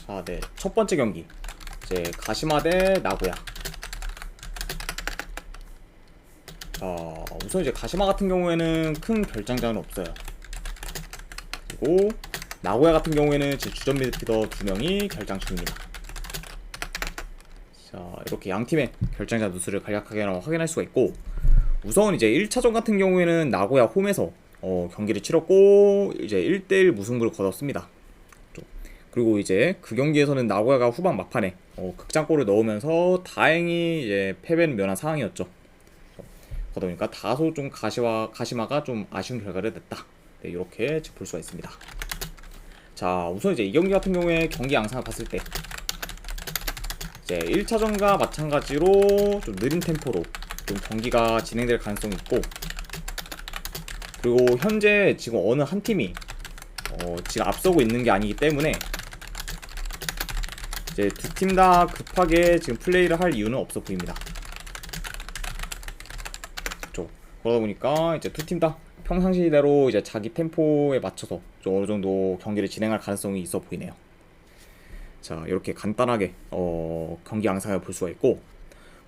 자, 네. 첫 번째 경기. 이제 가시마 대 나고야. 우선 이제 가시마 같은 경우에는 큰 결장자는 없어요. 그리고 나고야 같은 경우에는 제 주전 미드필더 2명이 결장 중입니다. 자, 이렇게 양 팀의 결장자 누수를 간략하게 확인할 수가 있고, 우선 이제 1차전 같은 경우에는 나고야 홈에서 경기를 치렀고 이제 1대1 무승부를 거뒀습니다. 그리고 이제 그 경기에서는 나고야가 후반 막판에 극장골을 넣으면서 다행히 이제 패배는 면한 상황이었죠. 그러다 보니까 다소 좀 가시마가 좀 아쉬운 결과를 냈다. 네, 이렇게 볼 수가 있습니다. 자, 우선 이제 이 경기 같은 경우에 경기 양상을 봤을 때 이제 1차전과 마찬가지로 좀 느린 템포로 좀 경기가 진행될 가능성이 있고, 그리고 현재 지금 어느 한 팀이 지금 앞서고 있는 게 아니기 때문에 이제 두 팀 다 급하게 지금 플레이를 할 이유는 없어 보입니다. 그렇죠. 그러다 보니까 이제 두 팀 다 평상시대로 이제 자기 템포에 맞춰서 좀 어느 정도 경기를 진행할 가능성이 있어 보이네요. 자, 이렇게 간단하게 경기 양상을 볼 수가 있고,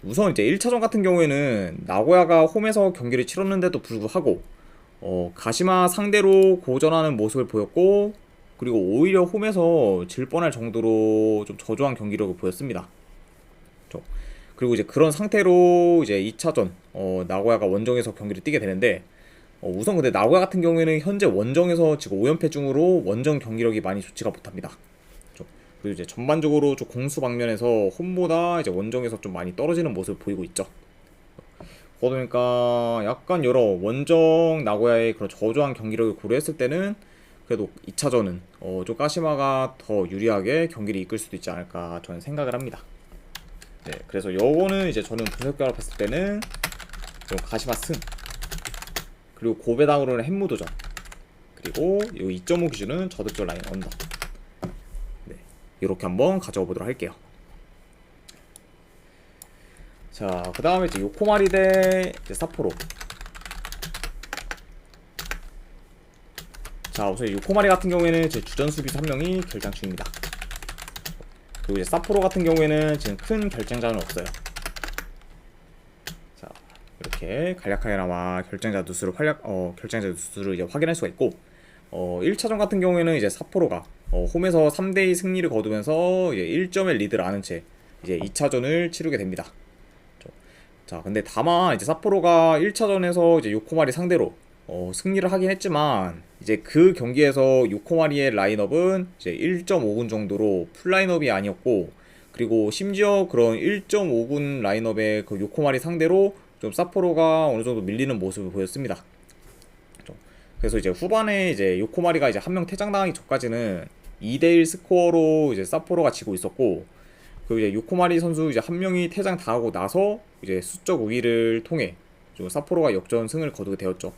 우선 이제 1차전 같은 경우에는 나고야가 홈에서 경기를 치렀는데도 불구하고 가시마 상대로 고전하는 모습을 보였고, 그리고 오히려 홈에서 질 뻔할 정도로 좀 저조한 경기력을 보였습니다. 그리고 이제 그런 상태로 이제 2차전 나고야가 원정에서 경기를 뛰게 되는데, 우선 근데 나고야 같은 경우에는 현재 원정에서 지금 5연패 중으로 원정 경기력이 많이 좋지가 못합니다. 그리고 이제 전반적으로 좀 공수 방면에서 홈보다 이제 원정에서 좀 많이 떨어지는 모습을 보이고 있죠. 그러다 보니까 약간 여러 원정 나고야의 그런 저조한 경기력을 고려했을 때는 그래도 2차전은 좀 가시마가 더 유리하게 경기를 이끌 수도 있지 않을까 저는 생각을 합니다. 네, 그래서 요거는 이제 저는 분석 결과 봤을 때는 좀 가시마 승, 그리고 고배당으로는 햄무도전, 그리고 이 2.5 기준은 저득점 라인 언더. 네, 이렇게 한번 가져가 보도록 할게요. 자, 그 다음에 이제 요코마리 대 이제 사포로. 자, 우선 요코마리 같은 경우에는 제 주전 수비수 1명이 결장 중입니다. 그리고 이제 사포로 같은 경우에는 지금 큰 결장자는 없어요. 자, 이렇게 간략하게나마 결장자 누수를 이제 확인할 수가 있고, 1차전 같은 경우에는 이제 사포로가 홈에서 3대2 승리를 거두면서 이제 1점의 리드를 아는 채 이제 2차전을 치르게 됩니다. 자, 근데 다만 이제 사포로가 1차전에서 이제 요코마리 상대로 승리를 하긴 했지만, 이제 그 경기에서 요코마리의 라인업은 이제 1.5군 정도로 풀 라인업이 아니었고, 그리고 심지어 그런 1.5군 라인업의 그 요코마리 상대로 좀 사포로가 어느 정도 밀리는 모습을 보였습니다. 그래서 이제 후반에 이제 요코마리가 이제 한 명 퇴장당하기 전까지는 2대1 스코어로 이제 사포로가 지고 있었고, 그리고 이제 요코마리 선수 이제 한 명이 퇴장 당하고 나서 이제 수적 우위를 통해 좀 사포로가 역전 승을 거두게 되었죠.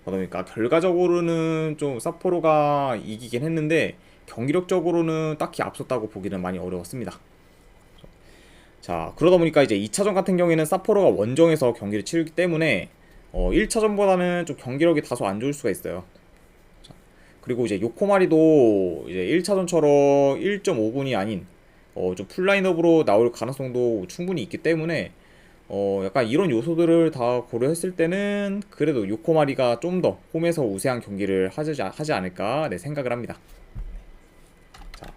그러니까 결과적으로는 좀 사포로가 이기긴 했는데 경기력적으로는 딱히 앞섰다고 보기는 많이 어려웠습니다. 자, 그러다 보니까 이제 2차전 같은 경우에는 사포로가 원정에서 경기를 치르기 때문에 1차전보다는 좀 경기력이 다소 안 좋을 수가 있어요. 자, 그리고 이제 요코마리도 이제 1차전처럼 1.5군이 아닌 좀 풀라인업으로 나올 가능성도 충분히 있기 때문에 약간 이런 요소들을 다 고려했을 때는 그래도 요코마리가 좀 더 홈에서 우세한 경기를 하지 않을까 생각을 합니다. 자,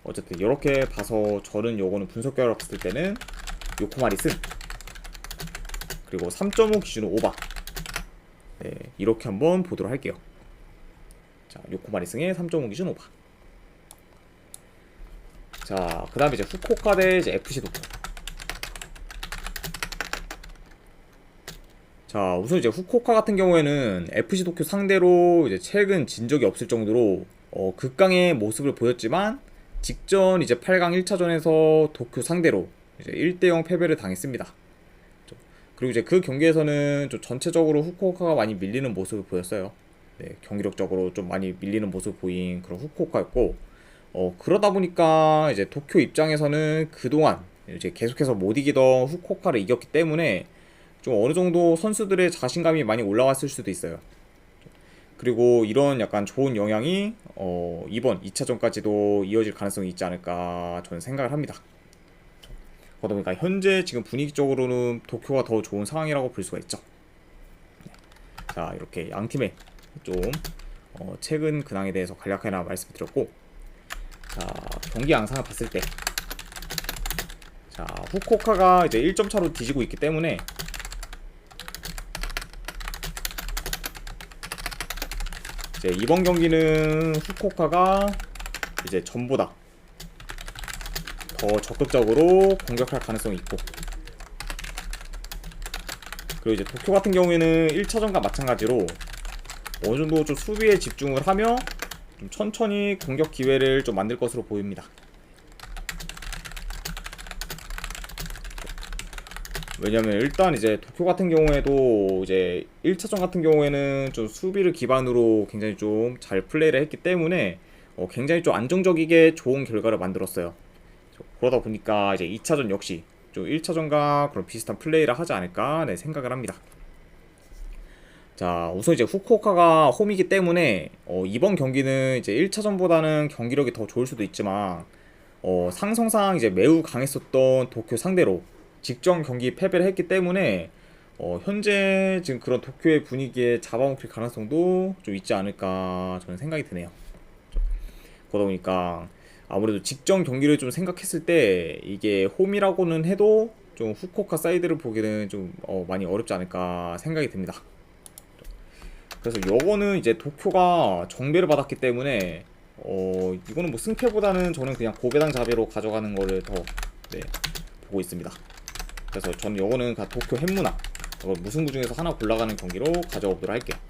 어쨌든 이렇게 봐서 저는 요거는 분석 결과 봤을 때는 요코마리 승, 그리고 3.5 기준으로 오바. 네, 이렇게 한번 보도록 할게요. 자, 요코마리 승의 3.5 기준 오바. 자, 그 다음에 이제 후쿠오카 대 이제 FC 도쿄. 자, 우선 이제 후쿠오카 같은 경우에는 FC 도쿄 상대로 이제 최근 진 적이 없을 정도로 극강의 모습을 보였지만, 직전 이제 8강 1차전에서 도쿄 상대로 이제 1대0 패배를 당했습니다. 그리고 이제 그 경기에서는 좀 전체적으로 후쿠오카가 많이 밀리는 모습을 보였어요. 네, 경기력적으로 좀 많이 밀리는 모습을 보인 그런 후쿠오카였고, 그러다 보니까 이제 도쿄 입장에서는 그동안 이제 계속해서 못 이기던 후쿠오카를 이겼기 때문에 좀 어느 정도 선수들의 자신감이 많이 올라왔을 수도 있어요. 그리고 이런 약간 좋은 영향이 이번 2차전까지도 이어질 가능성이 있지 않을까 저는 생각을 합니다. 그러다 보니까 현재 지금 분위기적으로는 도쿄가 더 좋은 상황이라고 볼 수가 있죠. 자, 이렇게 양 팀의 좀 최근 근황에 대해서 간략하게 말씀드렸고, 자, 경기 양상을 봤을 때, 자, 후쿠오카가 이제 1점 차로 뒤지고 있기 때문에 이제 이번 경기는 후쿠오카가 이제 전보다 더 적극적으로 공격할 가능성이 있고, 그리고 이제 도쿄 같은 경우에는 1차전과 마찬가지로 어느 정도 좀 수비에 집중을 하며 좀 천천히 공격 기회를 좀 만들 것으로 보입니다. 왜냐면 일단 이제 도쿄 같은 경우에도 이제 1차전 같은 경우에는 좀 수비를 기반으로 굉장히 좀 잘 플레이를 했기 때문에 굉장히 좀 안정적이게 좋은 결과를 만들었어요. 그러다 보니까 이제 2차전 역시 좀 1차전과 그런 비슷한 플레이를 하지 않을까 네, 생각을 합니다. 자, 우선 이제 후쿠오카가 홈이기 때문에 이번 경기는 이제 1차전보다는 경기력이 더 좋을 수도 있지만 상성상 이제 매우 강했었던 도쿄 상대로 직전 경기 패배를 했기 때문에 현재 지금 그런 도쿄의 분위기에 잡아먹힐 가능성도 좀 있지 않을까 저는 생각이 드네요. 그러다 보니까 아무래도 직전 경기를 좀 생각했을 때 이게 홈이라고는 해도 좀 후쿠오카 사이드를 보기는 좀 많이 어렵지 않을까 생각이 듭니다. 그래서 요거는 이제 도쿄가 정배를 받았기 때문에 이거는 뭐 승패보다는 저는 그냥 고배당 자배로 가져가는 거를 더 네, 보고 있습니다. 그래서 저는 요거는 도쿄 햄무나 무승부 중에서 하나 골라가는 경기로 가져오도록 할게요.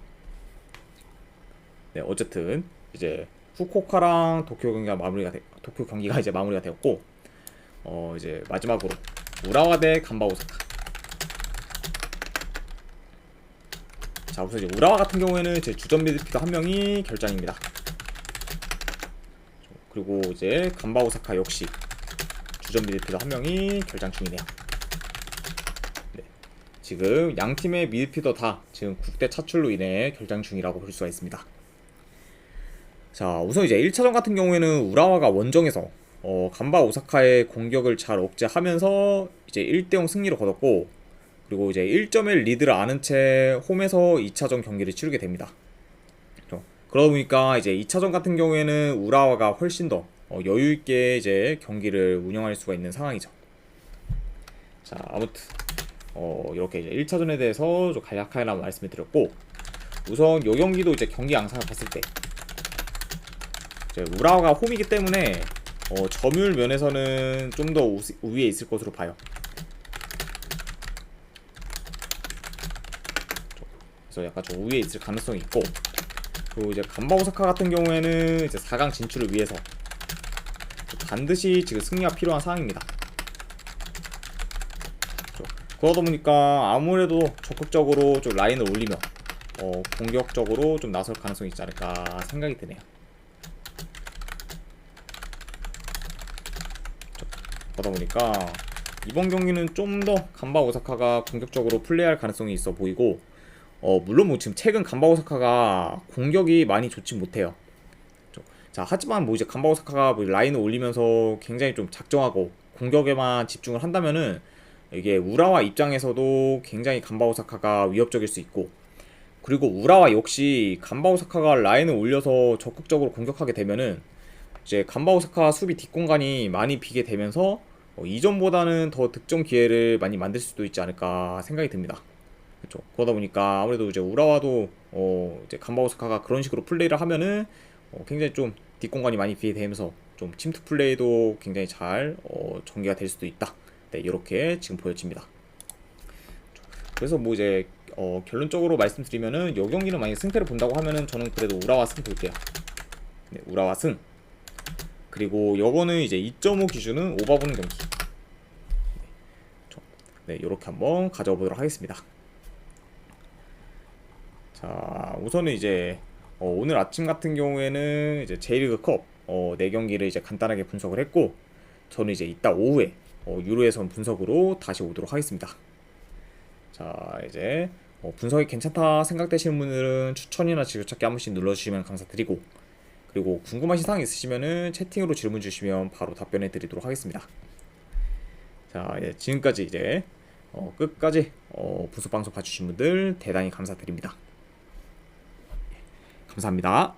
네, 어쨌든 이제 후쿠오카랑 도쿄 경기가 이제 마무리가 되었고, 이제 마지막으로 우라와 대 간바 오사카. 자, 우선 이제 우라와 같은 경우에는 제 주전 미드필더 한 명이 결장입니다. 그리고 이제 간바 오사카 역시 주전 미드필더 한 명이 결장 중이네요. 네, 지금 양 팀의 미드필더 다 지금 국대 차출로 인해 결장 중이라고 볼 수가 있습니다. 자, 우선 이제 1차전 같은 경우에는 우라와가 원정에서 간바 오사카의 공격을 잘 억제하면서 이제 1대0 승리를 거뒀고, 그리고 이제 1.1 리드를 아는 채 홈에서 2차전 경기를 치르게 됩니다. 그러다 보니까 이제 2차전 같은 경우에는 우라와가 훨씬 더 여유 있게 이제 경기를 운영할 수가 있는 상황이죠. 자, 아무튼 이렇게 이제 1차전에 대해서 좀 간략하게 말씀을 드렸고, 우선 이 경기도 이제 경기 양상을 봤을 때 이제 우라와가 홈이기 때문에 점유율 면에서는 좀 더 우위에 있을 것으로 봐요. 그래서 약간 좀 우위에 있을 가능성이 있고, 그리고 이제 간바 오사카 같은 경우에는 이제 4강 진출을 위해서 반드시 지금 승리가 필요한 상황입니다. 그러다 보니까 아무래도 적극적으로 좀 라인을 올리며 공격적으로 좀 나설 가능성이 있지 않을까 생각이 드네요. 그러다 보니까 이번 경기는 좀 더 간바 오사카가 공격적으로 플레이할 가능성이 있어 보이고, 물론 뭐 지금 최근 간바 오사카가 공격이 많이 좋지 못해요. 자, 하지만 뭐 이제 간바 오사카가 뭐 라인을 올리면서 굉장히 좀 작정하고 공격에만 집중을 한다면은 이게 우라와 입장에서도 굉장히 간바 오사카가 위협적일 수 있고, 그리고 우라와 역시 간바 오사카가 라인을 올려서 적극적으로 공격하게 되면은 이제 간바 오사카 수비 뒷공간이 많이 비게 되면서 이전보다는 더 득점 기회를 많이 만들 수도 있지 않을까 생각이 듭니다. 그렇죠. 그러다 보니까 아무래도 이제 우라와도 이제 간바 오사카가 그런 식으로 플레이를 하면은 굉장히 좀 뒷공간이 많이 비대면서 좀 침투 플레이도 굉장히 잘 전개가 될 수도 있다. 네, 이렇게 지금 보여집니다. 그래서 뭐 이제 결론적으로 말씀드리면은 이 경기는 만약 승패를 본다고 하면은 저는 그래도 우라와 승 볼게요. 네, 우라와 승. 그리고 요거는 이제 2.5 기준은 오버 보는 경기. 네, 이렇게 한번 가져가 보도록 하겠습니다. 자, 우선은 이제 오늘 아침 같은 경우에는 이제 J리그컵 4경기를 이제 간단하게 분석을 했고, 저는 이제 이따 오후에 유로예선 분석으로 다시 오도록 하겠습니다. 자, 이제 분석이 괜찮다 생각되시는 분들은 추천이나 지도찾기 한 번씩 눌러주시면 감사드리고, 그리고 궁금하신 사항 있으시면은 채팅으로 질문 주시면 바로 답변해 드리도록 하겠습니다. 자, 지금까지 이제 끝까지 분석 방송 봐주신 분들 대단히 감사드립니다. 감사합니다.